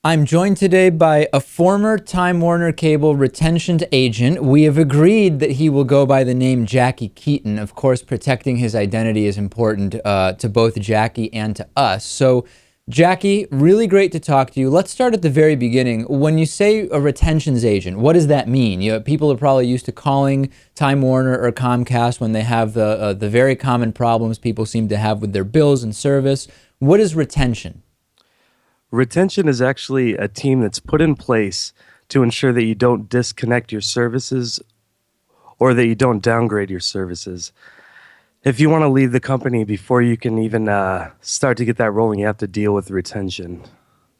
I'm joined today by a former Time Warner Cable retention agent. We have agreed that he will go by the name Jackie Keaton. Of course, protecting his identity is important to both Jackie and to us. So, Jackie, really great to talk to you. Let's start at the very beginning. When you say a retentions agent, what does that mean? People are probably used to calling Time Warner or Comcast when they have the very common problems people seem to have with their bills and service. What is retention? Retention is actually a team that's put in place to ensure that you don't disconnect your services or that you don't downgrade your services. If you want to leave the company before you can even start to get that rolling, you have to deal with retention.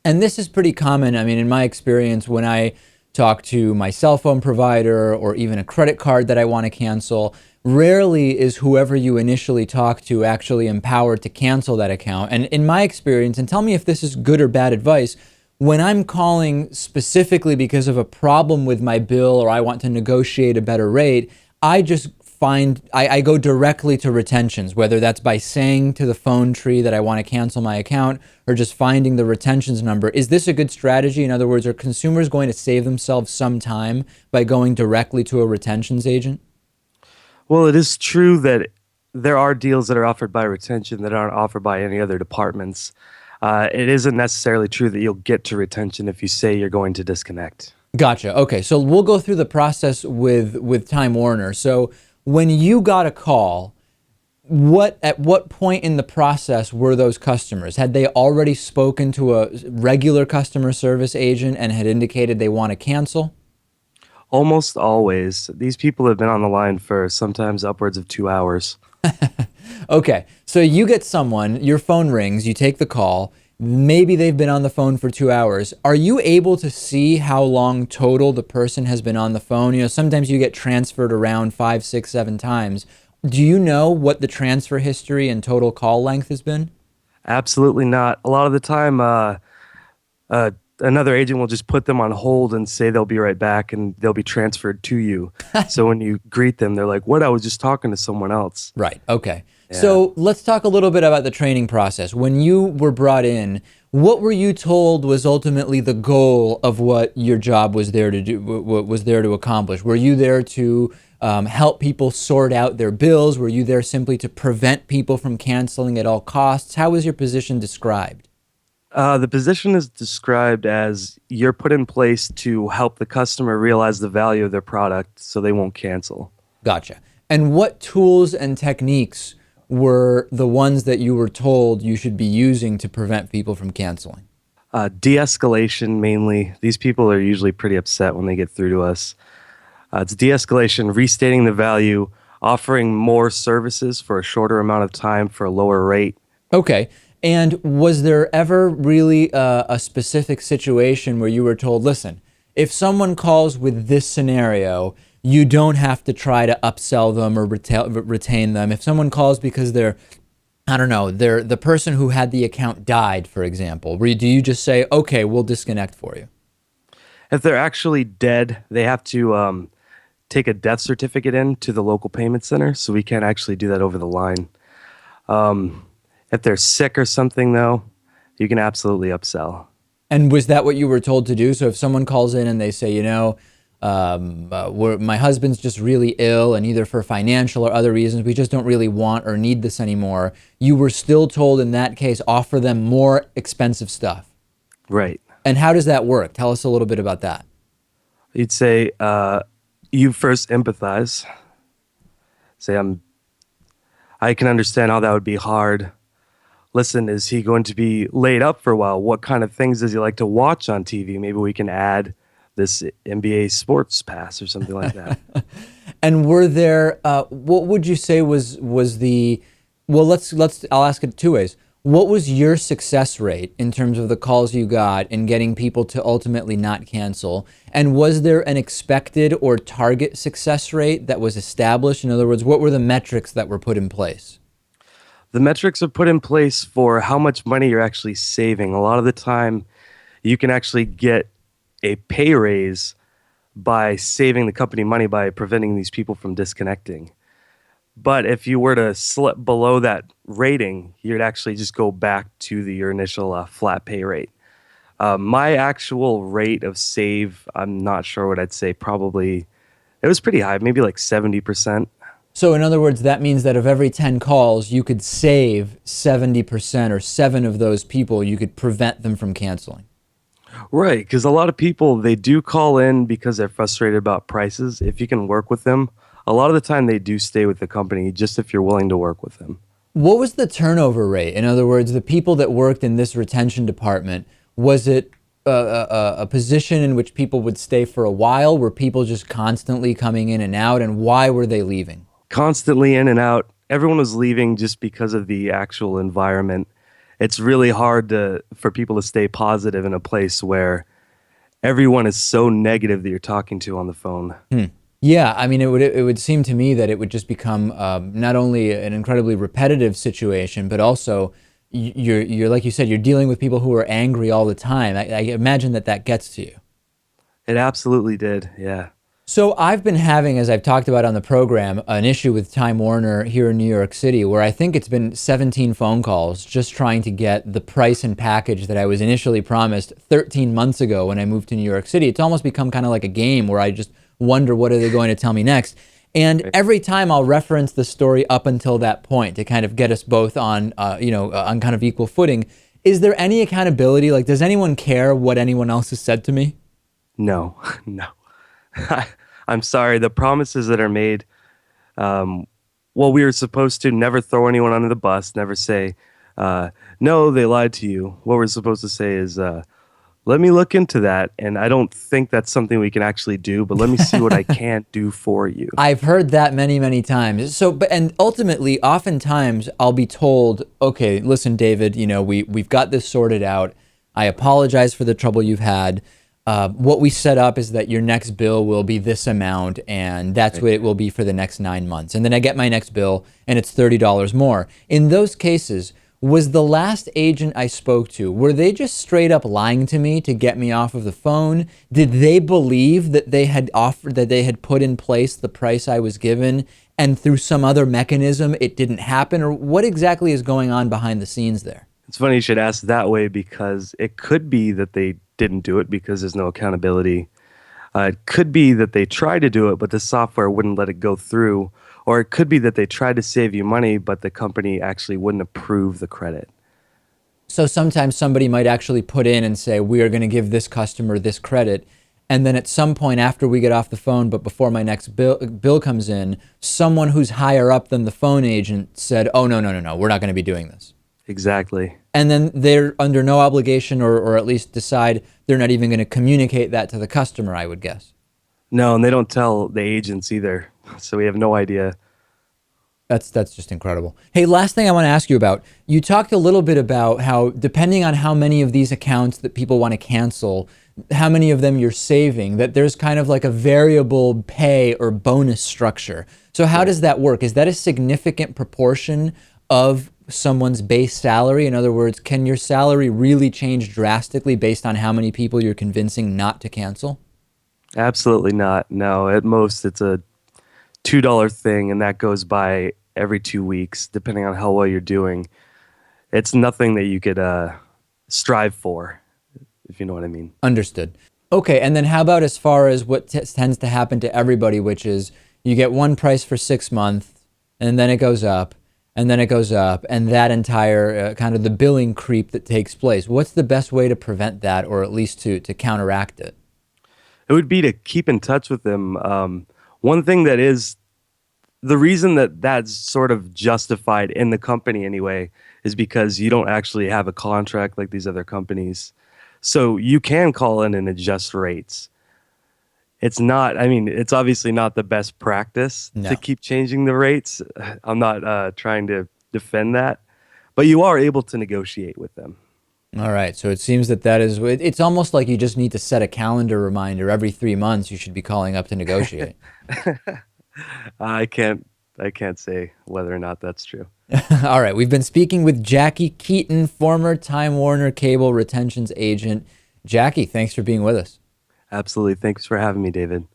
And this is pretty common. I mean, in my experience, when I talk to my cell phone provider or even a credit card that I want to cancel, rarely is whoever you initially talk to actually empowered to cancel that account. And in my experience, and tell me if this is good or bad advice, when I'm calling specifically because of a problem with my bill or I want to negotiate a better rate, I just I go directly to retentions, whether that's by saying to the phone tree that I want to cancel my account or just finding the retentions number. Is this a good strategy? In other words, are consumers going to save themselves some time by going directly to a retentions agent? Well, it is true that there are deals that are offered by retention that aren't offered by any other departments. It isn't necessarily true that you'll get to retention if you say you're going to disconnect. Gotcha. Okay, so we'll go through the process with Time Warner. So when you got a call, at what point in the process were those customers? Had they already spoken to a regular customer service agent and had indicated they want to cancel? Almost always. These people have been on the line for sometimes upwards of 2 hours. Okay, so you get someone, your phone rings, you take the call, maybe they've been on the phone for 2 hours. Are you able to see how long total the person has been on the phone? You know, sometimes you get transferred around 5, 6, 7 times. Do you know what the transfer history and total call length has been? Absolutely not. A lot of the time, another agent will just put them on hold and say they'll be right back and they'll be transferred to you. So when you greet them, they're like, "What? I was just talking to someone else." Right. Okay. Yeah. So let's talk a little bit about the training process. When you were brought in, what were you told was ultimately the goal of what your job was there to do, what was there to accomplish? Were you there to help people sort out their bills? Were you there simply to prevent people from canceling at all costs? How was your position described? The position is described as you're put in place to help the customer realize the value of their product so they won't cancel. Gotcha. And what tools and techniques were the ones that you were told you should be using to prevent people from canceling? De-escalation mainly. These people are usually pretty upset when they get through to us. It's de-escalation, restating the value, offering more services for a shorter amount of time for a lower rate. Okay. And was there ever really a specific situation where you were told, listen, if someone calls with this scenario, you don't have to try to upsell them or retain them. If someone calls because I don't know, the person who had the account died, for example, do you just say, okay, we'll disconnect for you? If they're actually dead, they have to take a death certificate in to the local payment center, so we can't actually do that over the line. If they're sick or something, though, you can absolutely upsell. And was that what you were told to do? So if someone calls in and they say, my husband's just really ill and either for financial or other reasons, we just don't really want or need this anymore, you were still told in that case, offer them more expensive stuff. Right. And how does that work? Tell us a little bit about that. You'd say, you first empathize. Say, I can understand how that would be hard. Listen, is he going to be laid up for a while? What kind of things does he like to watch on TV? Maybe we can add this NBA sports pass or something like that. And were there, what would you say was the, well, I'll ask it two ways. What was your success rate in terms of the calls you got in getting people to ultimately not cancel? And was there an expected or target success rate that was established? In other words, what were the metrics that were put in place? The metrics are put in place for how much money you're actually saving. A lot of the time, you can actually get a pay raise by saving the company money by preventing these people from disconnecting. But if you were to slip below that rating, you'd actually just go back to your initial flat pay rate. My actual rate of save, I'm not sure what I'd say. Probably, it was pretty high, maybe like 70%. So in other words, that means that of every 10 calls, you could save 70%, or 7 of those people, you could prevent them from canceling. Right, because a lot of people, they do call in because they're frustrated about prices. If you can work with them, a lot of the time they do stay with the company just if you're willing to work with them. What was the turnover rate? In other words, the people that worked in this retention department, was it a position in which people would stay for a while? Were people just constantly coming in and out? And why were they leaving? Constantly in and out. Everyone was leaving just because of the actual environment. It's really hard for people to stay positive in a place where everyone is so negative that you're talking to on the phone. Yeah, I mean, it would seem to me that it would just become not only an incredibly repetitive situation, but also you're like you said, you're dealing with people who are angry all the time. I imagine that gets to you. It absolutely did, yeah. So I've been having, as I've talked about on the program, an issue with Time Warner here in New York City, where I think it's been 17 phone calls just trying to get the price and package that I was initially promised 13 months ago when I moved to New York City. It's almost become kind of like a game where I just wonder, what are they going to tell me next? And every time I'll reference the story up until that point to kind of get us both on, on kind of equal footing. Is there any accountability? Like, does anyone care what anyone else has said to me? No, no. I'm sorry. The promises that are made, we were supposed to never throw anyone under the bus, never say, no, they lied to you. What we're supposed to say is, let me look into that. And I don't think that's something we can actually do, but let me see what I can do for you. I've heard that many, many times. So, and ultimately, oftentimes I'll be told, okay, listen, David, we've got this sorted out. I apologize for the trouble you've had. What we set up is that your next bill will be this amount, and that's what it will be for the next 9 months. And then I get my next bill, and it's $30 more. In those cases, was the last agent I spoke to, were they just straight up lying to me to get me off of the phone? Did they believe that they had put in place the price I was given, and through some other mechanism it didn't happen? Or what exactly is going on behind the scenes there? It's funny you should ask that way, because it could be that they didn't do it because there's no accountability. It could be that they tried to do it, but the software wouldn't let it go through. Or it could be that they tried to save you money, but the company actually wouldn't approve the credit. So sometimes somebody might actually put in and say, we are going to give this customer this credit. And then at some point after we get off the phone, but before my next bill comes in, someone who's higher up than the phone agent said, oh, no, we're not going to be doing this. Exactly. And then they're under no obligation, or at least decide they're not even going to communicate that to the customer, I would guess. No, and they don't tell the agents either. So we have no idea. That's just incredible. Hey, last thing I want to ask you about. You talked a little bit about how, depending on how many of these accounts that people want to cancel, how many of them you're saving, that there's kind of like a variable pay or bonus structure. So how does that work? Is that a significant proportion of someone's base salary? In other words, can your salary really change drastically based on how many people you're convincing not to cancel? Absolutely not. No, at most it's a $2 thing, and that goes by every 2 weeks, depending on how well you're doing. It's nothing that you could strive for, if you know what I mean. Understood. Okay, and then how about as far as what tends to happen to everybody, which is you get one price for 6 months, and then it goes up, and then it goes up, and that entire kind of the billing creep that takes place. What's the best way to prevent that, or at least to counteract it? It would be to keep in touch with them. One thing that is the reason that that's sort of justified in the company anyway is because you don't actually have a contract like these other companies. So you can call in and adjust rates. It's obviously not the best practice to keep changing the rates. I'm not trying to defend that, but you are able to negotiate with them. All right, so it seems that is, it's almost like you just need to set a calendar reminder every 3 months. You should be calling up to negotiate. I can't say whether or not that's true. All right, we've been speaking with Jackie Keaton, former Time Warner Cable Retentions agent. Jackie, thanks for being with us. Absolutely. Thanks for having me, David.